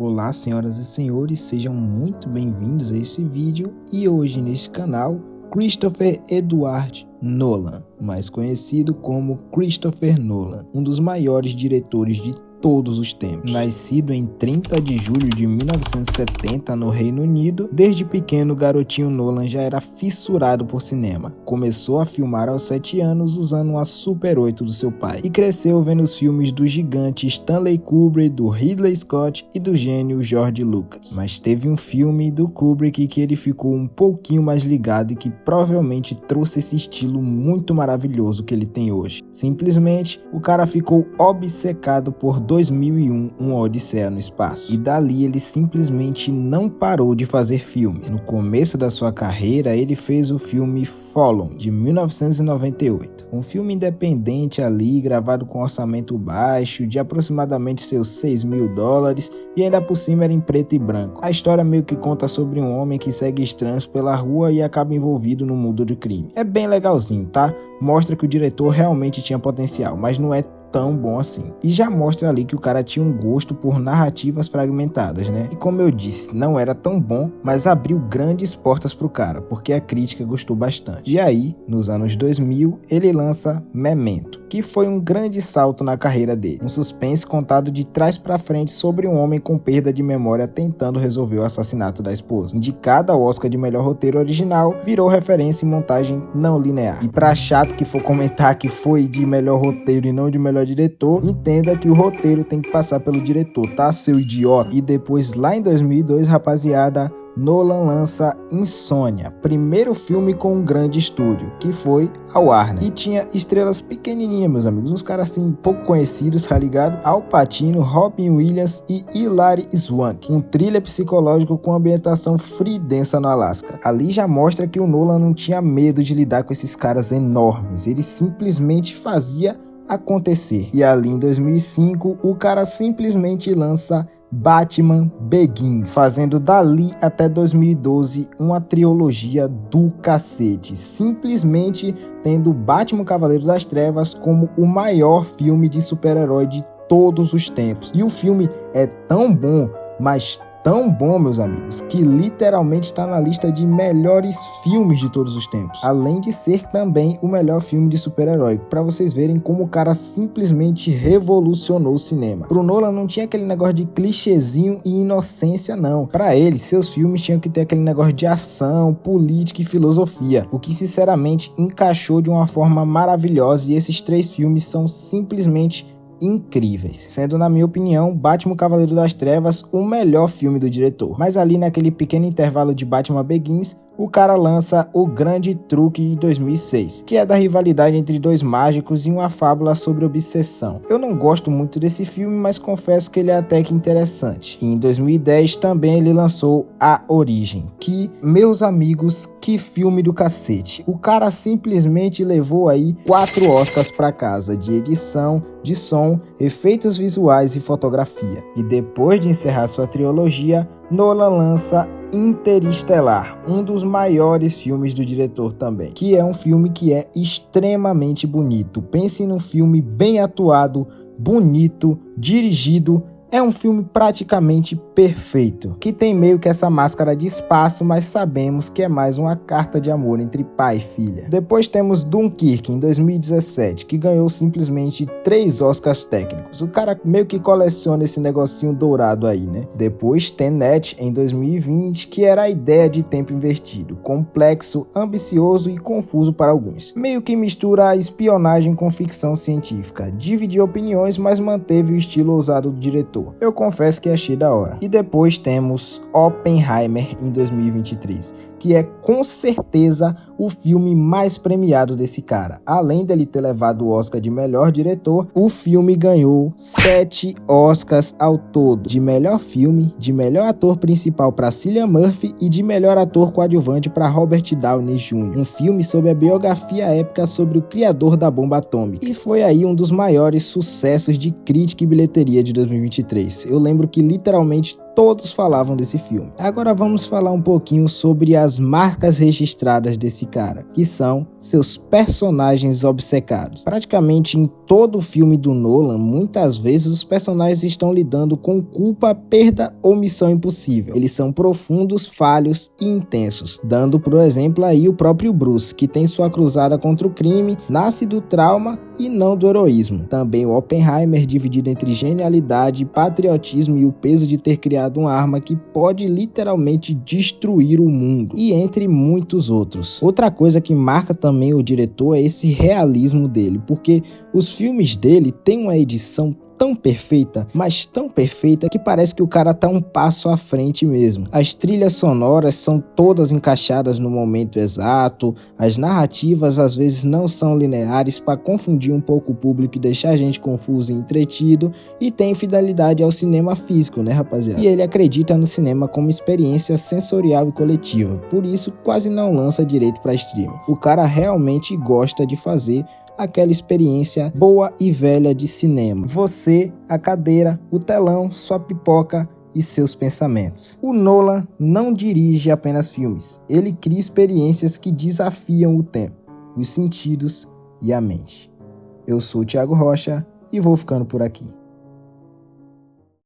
Olá senhoras e senhores, sejam muito bem-vindos a esse vídeo e hoje nesse canal Christopher Edward Nolan, mais conhecido como Christopher Nolan, um dos maiores diretores de todos os tempos. Nascido em 30 de julho de 1970 no Reino Unido, desde pequeno o garotinho Nolan já era fissurado por cinema. Começou a filmar aos 7 anos usando uma Super 8 do seu pai e cresceu vendo os filmes do gigante Stanley Kubrick, do Ridley Scott e do gênio George Lucas. Mas teve um filme do Kubrick que ele ficou um pouquinho mais ligado e que provavelmente trouxe esse estilo muito maravilhoso que ele tem hoje. Simplesmente, o cara ficou obcecado por 2001, Uma Odisseia no Espaço. E dali ele simplesmente não parou de fazer filmes. No começo da sua carreira, ele fez o filme Follow, de 1998. Um filme independente ali, gravado com orçamento baixo, de aproximadamente seus $6.000, e ainda por cima era em preto e branco. A história meio que conta sobre um homem que segue estranhos pela rua e acaba envolvido no mundo do crime. É bem legalzinho, tá? Mostra que o diretor realmente tinha potencial, mas não é tão bom assim. E já mostra ali que o cara tinha um gosto por narrativas fragmentadas, né? E como eu disse, não era tão bom, mas abriu grandes portas pro cara, porque a crítica gostou bastante. E aí, nos anos 2000, ele lança Memento, que foi um grande salto na carreira dele. Um suspense contado de trás pra frente sobre um homem com perda de memória tentando resolver o assassinato da esposa. Indicado ao Oscar de melhor roteiro original, virou referência em montagem não linear. E pra chato que for comentar que foi de melhor roteiro e não de melhor diretor, entenda que o roteiro tem que passar pelo diretor, tá, seu idiota? E depois, lá em 2002, rapaziada, Nolan lança Insônia, primeiro filme com um grande estúdio, que foi a Warner. E tinha estrelas pequenininhas, meus amigos, uns caras assim, pouco conhecidos, tá ligado? Al Pacino, Robin Williams e Hilary Swank. Um thriller psicológico com ambientação fria e densa no Alasca. Ali já mostra que o Nolan não tinha medo de lidar com esses caras enormes, ele simplesmente fazia acontecer. E ali em 2005, o cara simplesmente lança Batman Begins, fazendo dali até 2012 uma trilogia do cacete, simplesmente tendo Batman Cavaleiro das Trevas como o maior filme de super-herói de todos os tempos. E o filme é tão bom, mas tão bom, meus amigos, que literalmente está na lista de melhores filmes de todos os tempos, além de ser também o melhor filme de super-herói, para vocês verem como o cara simplesmente revolucionou o cinema. Pro Nolan não tinha aquele negócio de clichêzinho e inocência não, para ele seus filmes tinham que ter aquele negócio de ação, política e filosofia, o que sinceramente encaixou de uma forma maravilhosa, e esses 3 filmes são simplesmente incríveis, sendo na minha opinião Batman Cavaleiro das Trevas o melhor filme do diretor. Mas ali naquele pequeno intervalo de Batman Begins, o cara lança O Grande Truque de 2006, que é da rivalidade entre 2 mágicos e uma fábula sobre obsessão. Eu não gosto muito desse filme, mas confesso que ele é até que interessante. E em 2010 também ele lançou A Origem, que, meus amigos, que filme do cacete. O cara simplesmente levou aí 4 Oscars pra casa, de edição, de som, efeitos visuais e fotografia. E depois de encerrar sua trilogia, Nolan lança Interestelar, um dos maiores filmes do diretor também, que é um filme que é extremamente bonito. Pense num filme bem atuado, bonito, dirigido. É um filme praticamente perfeito, que tem meio que essa máscara de espaço, mas sabemos que é mais uma carta de amor entre pai e filha. Depois temos Dunkirk, em 2017, que ganhou simplesmente 3 Oscars técnicos. O cara meio que coleciona esse negocinho dourado aí, né? Depois Tenet, em 2020, que era a ideia de tempo invertido, complexo, ambicioso e confuso para alguns. Meio que mistura a espionagem com ficção científica, dividiu opiniões, mas manteve o estilo ousado do diretor. Eu confesso que achei da hora. E depois temos Oppenheimer em 2023, que é com certeza o filme mais premiado desse cara. Além dele ter levado o Oscar de melhor diretor, o filme ganhou 7 Oscars ao todo, de melhor filme, de melhor ator principal para Cillian Murphy e de melhor ator coadjuvante para Robert Downey Jr. Um filme sobre a biografia épica sobre o criador da bomba atômica. E foi aí um dos maiores sucessos de crítica e bilheteria de 2023. Eu lembro que literalmente todos falavam desse filme. Agora vamos falar um pouquinho sobre as marcas registradas desse cara, que são seus personagens obcecados. Praticamente em todo o filme do Nolan, muitas vezes os personagens estão lidando com culpa, perda ou missão impossível. Eles são profundos, falhos e intensos, dando por exemplo aí o próprio Bruce, que tem sua cruzada contra o crime, nasce do trauma e não do heroísmo. Também o Oppenheimer, dividido entre genialidade, patriotismo e o peso de ter criado uma arma que pode literalmente destruir o mundo, e entre muitos outros. Outra coisa que marca também o diretor é esse realismo dele, porque os filmes dele têm uma edição tão perfeita, mas tão perfeita que parece que o cara tá um passo à frente mesmo. As trilhas sonoras são todas encaixadas no momento exato, as narrativas às vezes não são lineares para confundir um pouco o público e deixar a gente confuso e entretido, e tem fidelidade ao cinema físico, né, rapaziada? E ele acredita no cinema como experiência sensorial e coletiva, por isso quase não lança direito para streaming. O cara realmente gosta de fazer aquela experiência boa e velha de cinema. Você, a cadeira, o telão, sua pipoca e seus pensamentos. O Nolan não dirige apenas filmes, ele cria experiências que desafiam o tempo, os sentidos e a mente. Eu sou o Thiago Rocha e vou ficando por aqui.